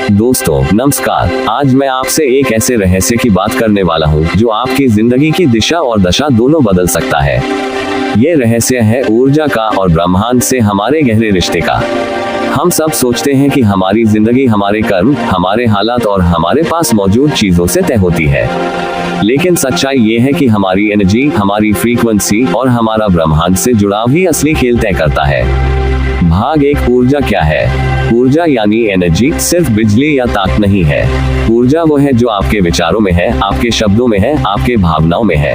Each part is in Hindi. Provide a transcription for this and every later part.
दोस्तों नमस्कार, आज मैं आपसे एक ऐसे रहस्य की बात करने वाला हूँ जो आपकी जिंदगी की दिशा और दशा दोनों बदल सकता है। ये रहस्य है ऊर्जा का और ब्रह्मांड से हमारे गहरे रिश्ते का। हम सब सोचते हैं कि हमारी जिंदगी हमारे कर्म, हमारे हालात और हमारे पास मौजूद चीजों से तय होती है, लेकिन सच्चाई ये है कि हमारी एनर्जी, हमारी फ्रीक्वेंसी और हमारा ब्रह्मांड से जुड़ाव ही असली खेल तय करता है। भाग एक, ऊर्जा क्या है? ऊर्जा यानी एनर्जी सिर्फ बिजली या ताकत नहीं है। ऊर्जा वो है जो आपके विचारों में है, आपके शब्दों में है, आपके भावनाओं में है।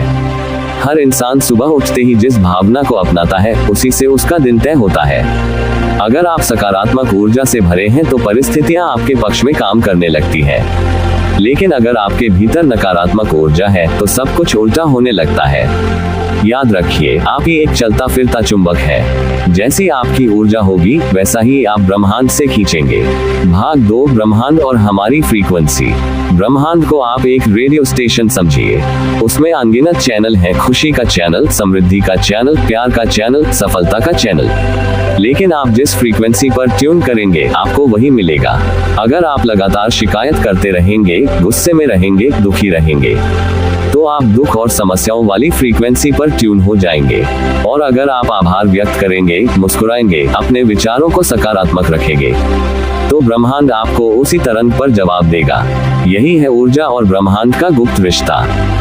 हर इंसान सुबह उठते ही जिस भावना को अपनाता है, उसी से उसका दिन तय होता है। अगर आप सकारात्मक ऊर्जा से भरे हैं तो परिस्थितियां आपके पक्ष में काम करने लगती है, लेकिन अगर आपके भीतर नकारात्मक ऊर्जा है तो सब कुछ उल्टा होने लगता है। याद रखिए, आप ही एक चलता फिरता चुंबक है। जैसी आपकी ऊर्जा होगी वैसा ही आप ब्रह्मांड से खींचेंगे। भाग 2, ब्रह्मांड और हमारी फ्रीक्वेंसी। ब्रह्मांड को आप एक रेडियो स्टेशन समझिए। उसमें अनगिनत चैनल हैं, खुशी का चैनल, समृद्धि का चैनल, प्यार का चैनल, सफलता का चैनल। लेकिन आप जिस फ्रीक्वेंसी पर ट्यून करेंगे आपको वही मिलेगा। अगर आप लगातार शिकायत करते रहेंगे, गुस्से में रहेंगे, दुखी रहेंगे, तो आप दुख और समस्याओं वाली फ्रीक्वेंसी पर ट्यून हो जाएंगे। और अगर आप आभार व्यक्त करेंगे, मुस्कुराएंगे, अपने विचारों को सकारात्मक रखेंगे, तो ब्रह्मांड आपको उसी तरंग पर जवाब देगा। यही है ऊर्जा और ब्रह्मांड का गुप्त रिश्ता।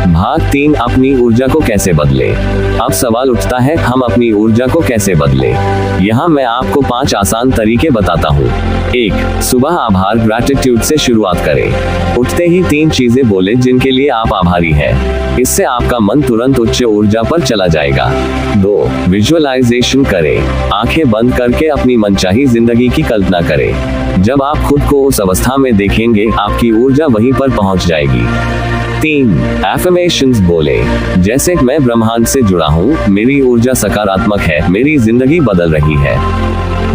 भाग 3, अपनी ऊर्जा को कैसे बदले। अब सवाल उठता है, हम अपनी ऊर्जा को कैसे बदले? यहाँ मैं आपको 5 आसान तरीके बताता हूँ। 1, सुबह आभार ग्रैटिट्यूड से शुरुआत करें। उठते ही 3 चीजें बोले जिनके लिए आप आभारी हैं। इससे आपका मन तुरंत उच्च ऊर्जा पर चला जाएगा। 2, विजुअलाइजेशन करें। आंखें बंद करके अपनी मनचाही जिंदगी की कल्पना करें। जब आप खुद को उस अवस्था में देखेंगे, आपकी ऊर्जा वहीं पर पहुंच जाएगी। 3, एफर्मेशंस बोले, जैसे मैं ब्रह्मांड से जुड़ा हूँ, मेरी ऊर्जा सकारात्मक है, मेरी जिंदगी बदल रही है।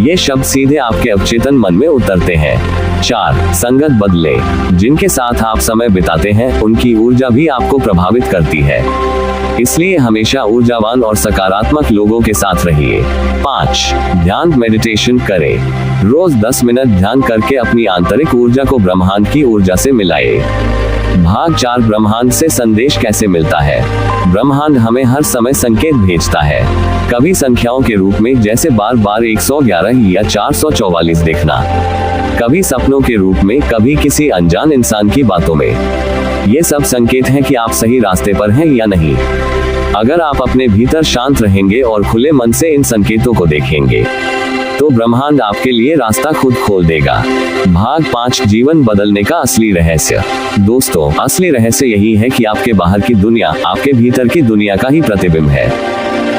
ये शब्द सीधे आपके अवचेतन मन में उतरते हैं। 4, संगत बदले। जिनके साथ आप समय बिताते हैं उनकी ऊर्जा भी आपको प्रभावित करती है, इसलिए हमेशा ऊर्जावान और सकारात्मक लोगों के साथ रहिए। 5, ध्यान मेडिटेशन करें। रोज 10 मिनट ध्यान करके अपनी आंतरिक ऊर्जा को ब्रह्मांड की ऊर्जा से मिलाए। भाग 4, ब्रह्मांड से संदेश कैसे मिलता है। ब्रह्मांड हमें हर समय संकेत भेजता है, कभी संख्याओं के रूप में जैसे बार बार 111 या 444 देखना, कभी सपनों के रूप में, कभी किसी अनजान इंसान की बातों में। ये सब संकेत हैं कि आप सही रास्ते पर हैं या नहीं। अगर आप अपने भीतर शांत रहेंगे और खुले मन से इन संकेतों को देखेंगे, तो ब्रह्मांड आपके लिए रास्ता खुद खोल देगा। भाग 5, जीवन बदलने का असली रहस्य। दोस्तों, असली रहस्य यही है कि आपके बाहर की दुनिया आपके भीतर की दुनिया का ही प्रतिबिंब है।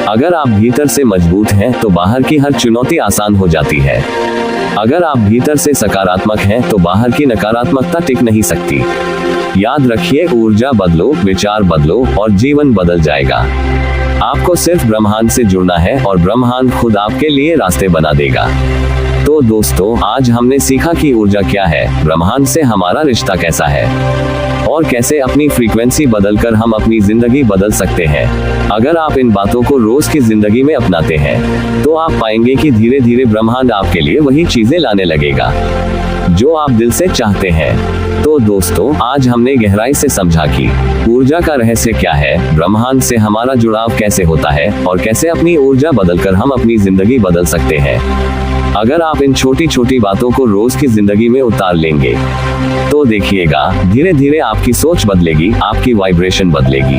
अगर आप भीतर से मजबूत हैं तो बाहर की हर चुनौती आसान हो जाती है। अगर आप भीतर से सकारात्मक हैं तो बाहर की नकारात्मकता टिक नहीं सकती। याद रखिए, ऊर्जा बदलो, विचार बदलो और जीवन बदल जाएगा। आपको सिर्फ ब्रह्मांड से जुड़ना है और ब्रह्मांड खुद आपके लिए रास्ते बना देगा। तो दोस्तों, आज हमने सीखा कि ऊर्जा क्या है, ब्रह्मांड से हमारा रिश्ता कैसा है और कैसे अपनी फ्रीक्वेंसी बदलकर हम अपनी जिंदगी बदल सकते हैं। अगर आप इन बातों को रोज की जिंदगी में अपनाते हैं तो आप पाएंगे कि धीरे धीरे ब्रह्मांड आपके लिए वही चीजें लाने लगेगा जो आप दिल से चाहते हैं। तो दोस्तों, आज हमने गहराई से समझा कि ऊर्जा का रहस्य क्या है, ब्रह्मांड से हमारा जुड़ाव कैसे होता है और कैसे अपनी ऊर्जा बदलकर हम अपनी जिंदगी बदल सकते हैं। अगर आप इन छोटी छोटी बातों को रोज की जिंदगी में उतार लेंगे तो देखिएगा, धीरे धीरे आपकी सोच बदलेगी, आपकी वाइब्रेशन बदलेगी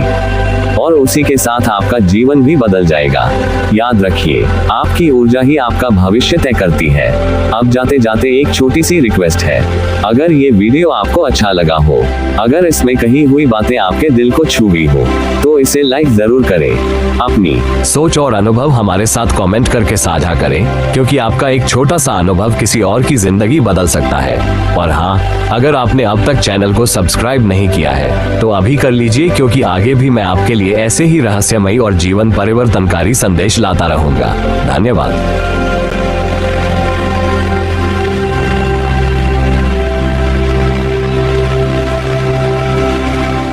और उसी के साथ आपका जीवन भी बदल जाएगा। याद रखिए, आपकी ऊर्जा ही आपका भविष्य तय करती है। अब जाते जाते एक छोटी सी रिक्वेस्ट है, अगर ये वीडियो आपको अच्छा लगा हो, अगर इसमें कही हुई बातें आपके दिल को छू गई हो, तो इसे लाइक जरूर करें। अपनी सोच और अनुभव हमारे साथ कमेंट करके साझा करें, क्योंकि आपका एक छोटा सा अनुभव किसी और की जिंदगी बदल सकता है। और हाँ, अगर आपने अब तक चैनल को सब्सक्राइब नहीं किया है तो अभी कर लीजिए, क्योंकि आगे भी मैं आपके लिए ऐसे ही रहस्यमयी और जीवन परिवर्तनकारी संदेश लाता रहूंगा। धन्यवाद।